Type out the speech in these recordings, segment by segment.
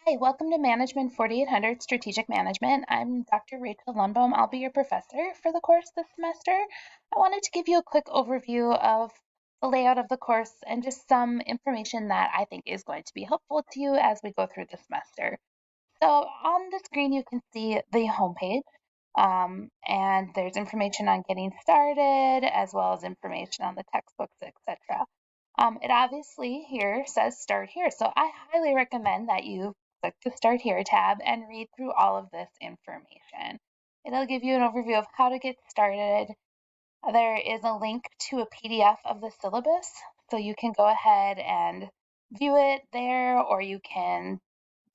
Hi, welcome to Management 4800 Strategic Management. I'm Dr. Rachel Lundbaum. I'll be your professor for the course this semester. I wanted to give you a quick overview of the layout of the course and just some information that I think is going to be helpful to you as we go through the semester. So on the screen, you can see the homepage, and there's information on getting started as well as information on the textbooks, etc. It obviously here says start here, so I highly recommend that you click the start here tab and read through all of this information. It'll give you an overview of how to get started. There is a link to a PDF of the syllabus, so you can go ahead and view it there, or you can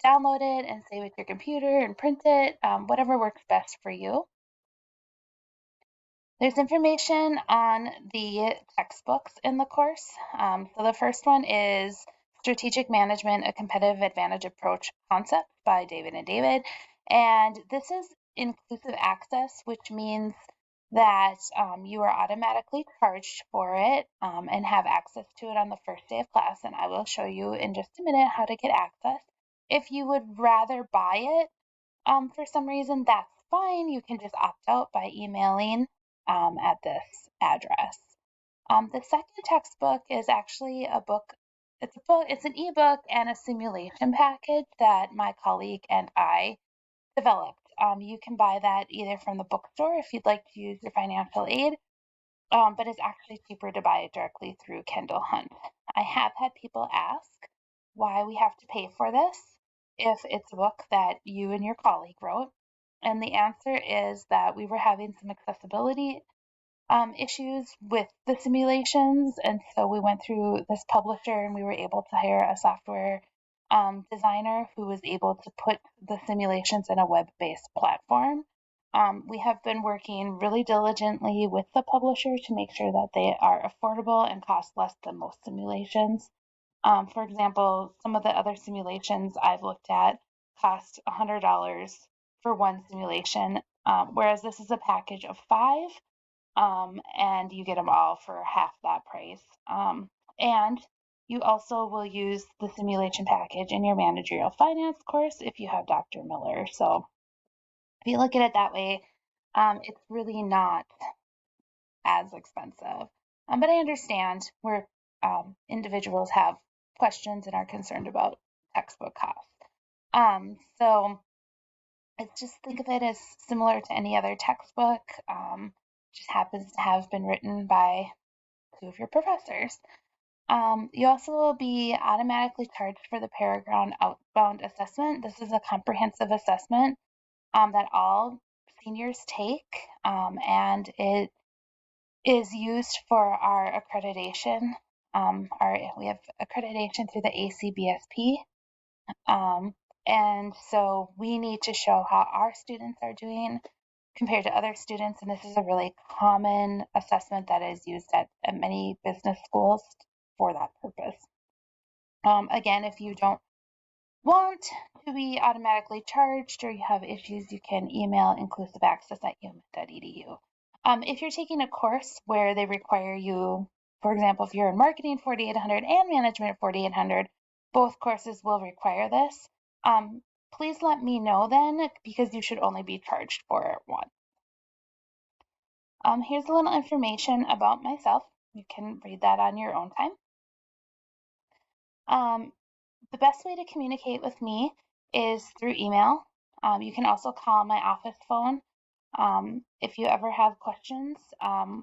download it and save it to your computer and print it, whatever works best for you. There's information on the textbooks in the course. So the first one is Strategic Management, a Competitive Advantage Approach Concept by David and David. And this is inclusive access, which means that you are automatically charged for it and have access to it on the first day of class. And I will show you in just a minute how to get access. If you would rather buy it for some reason, that's fine. You can just opt out by emailing at this address. The second textbook is actually a book. It's an ebook and a simulation package that my colleague and I developed. You can buy that either from the bookstore if you'd like to use your financial aid, but it's actually cheaper to buy it directly through Kendall Hunt. I have had people ask why we have to pay for this if it's a book that you and your colleague wrote. And the answer is that we were having some accessibility issues with the simulations. And so we went through this publisher and we were able to hire a software designer who was able to put the simulations in a web-based platform. We have been working really diligently with the publisher to make sure that they are affordable and cost less than most simulations. For example, some of the other simulations I've looked at cost $100 for one simulation, whereas this is a package of 5, and you get them all for half that price. And you also will use the simulation package in your managerial finance course if you have Dr. Miller. So if you look at it that way, it's really not as expensive. But I understand where individuals have questions and are concerned about textbook costs. So it's just think of it as similar to any other textbook. Just happens to have been written by 2 of your professors. You also will be automatically charged for the Paragon Outbound Assessment. This is a comprehensive assessment that all seniors take, and it is used for our accreditation. We have accreditation through the ACBSP, and so we need to show how our students are doing compared to other students, and this is a really common assessment that is used at many business schools for that purpose. Again, if you don't want to be automatically charged or you have issues, you can email inclusiveaccess@umet.edu. If you're taking a course where they require you, for example, if you're in Marketing 4800 and Management 4800, both courses will require this. Please let me know then, because you should only be charged for one. Here's a little information about myself. You can read that on your own time. The best way to communicate with me is through email. You can also call my office phone if you ever have questions,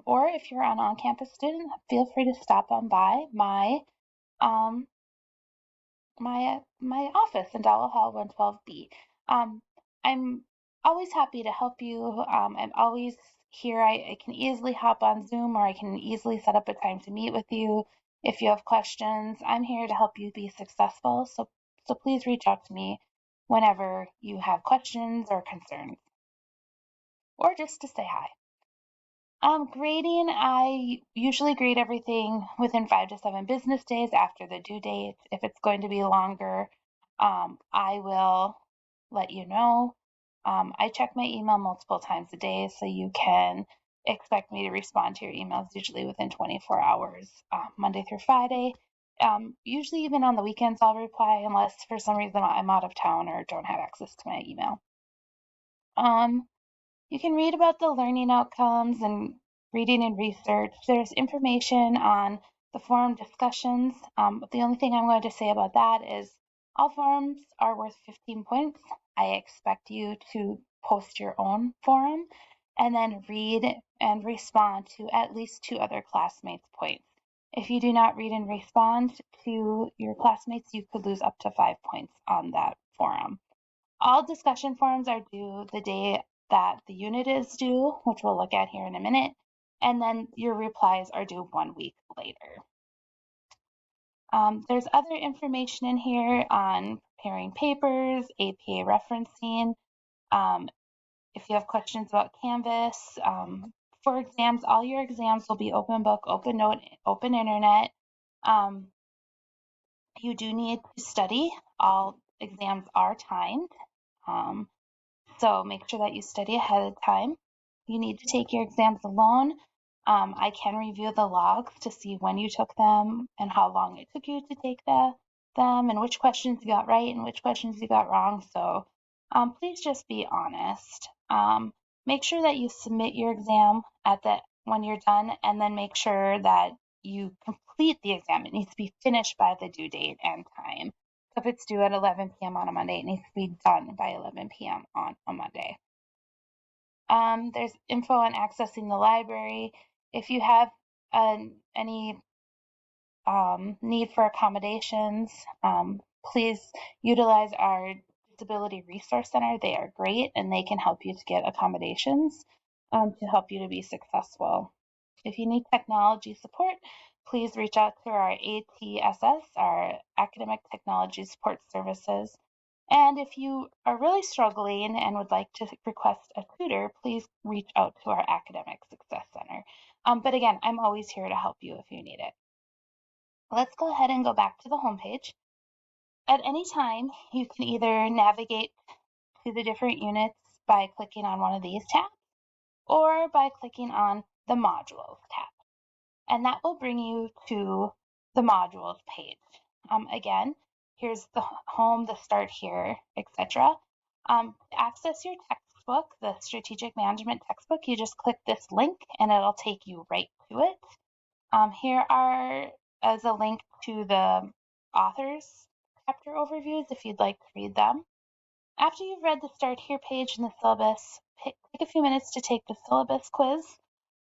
or if you're an on-campus student, feel free to stop on by my my office in Dowell Hall 112B. I'm always happy to help you. I'm always here. I can easily hop on Zoom, or I can easily set up a time to meet with you if you have questions. I'm here to help you be successful. So please reach out to me whenever you have questions or concerns, or just to say hi. Grading, I usually grade everything within 5 to 7 business days after the due date. If it's going to be longer, I will let you know. I check my email multiple times a day, so you can expect me to respond to your emails usually within 24 hours, Monday through Friday. Usually even on the weekends I'll reply unless for some reason I'm out of town or don't have access to my email. You can read about the learning outcomes and reading and research. There's information on the forum discussions. The only thing I'm going to say about that is all forums are worth 15 points. I expect you to post your own forum and then read and respond to at least 2 other classmates' points. If you do not read and respond to your classmates, you could lose up to 5 points on that forum. All discussion forums are due the day that the unit is due, which we'll look at here in a minute, and then your replies are due 1 week later. There's other information in here on preparing papers, APA referencing. If you have questions about Canvas, for exams, all your exams will be open book, open note, open internet. You do need to study. All exams are timed. So make sure that you study ahead of time. You need to take your exams alone. I can review the logs to see when you took them and how long it took you to take them and which questions you got right and which questions you got wrong. So please just be honest. Make sure that you submit your exam when you're done, and then make sure that you complete the exam. It needs to be finished by the due date and time. So if it's due at 11 p.m. on a Monday, it needs to be done by 11 p.m. on a Monday. There's info on accessing the library. If you have any need for accommodations, please utilize our Disability Resource Center. They are great and they can help you to get accommodations to help you to be successful. If you need technology support, please reach out to our ATSS, our Academic Technology Support Services. And if you are really struggling and would like to request a tutor, please reach out to our Academic Success Center. But again, I'm always here to help you if you need it. Let's go ahead and go back to the homepage. At any time, you can either navigate to the different units by clicking on one of these tabs or by clicking on the Modules tab. And that will bring you to the Modules page. Again, here's the home, the start here, etc. To access your textbook, the Strategic Management textbook, you just click this link and it'll take you right to it. Here is a link to the authors chapter overviews if you'd like to read them. After you've read the Start Here page and the syllabus, take a few minutes to take the syllabus quiz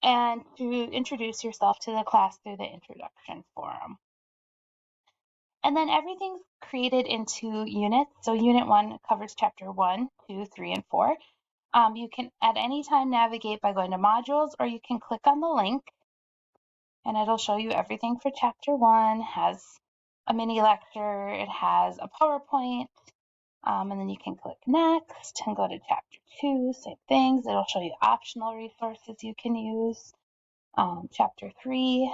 and to introduce yourself to the class through the introduction forum. And then everything's created into units. So unit 1 covers chapter 1, 2, 3, and 4. You can at any time navigate by going to modules, or you can click on the link and it'll show you everything for chapter 1. It has a mini lecture, it has a PowerPoint, and then you can click next and go to chapter 2, same things. It'll show you optional resources you can use. Chapter 3,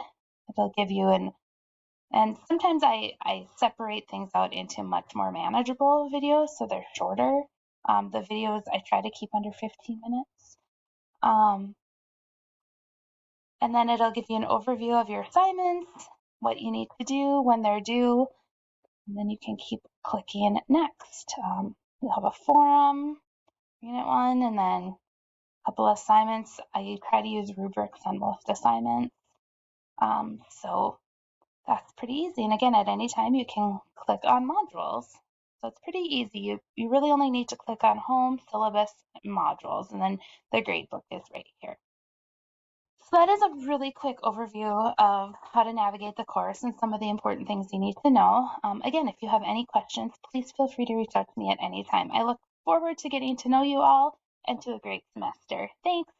it'll give you and sometimes I separate things out into much more manageable videos, so they're shorter. The videos I try to keep under 15 minutes. And then it'll give you an overview of your assignments, what you need to do when they're due, and then you can keep clicking next. You'll have a forum, unit 1, and then a couple assignments. I try to use rubrics on most assignments. So that's pretty easy. And again, at any time you can click on modules. So it's pretty easy. You really only need to click on home, syllabus, and modules, and then the gradebook is right here. So that is a really quick overview of how to navigate the course and some of the important things you need to know. Again, if you have any questions, please feel free to reach out to me at any time. I look forward to getting to know you all and to a great semester. Thanks.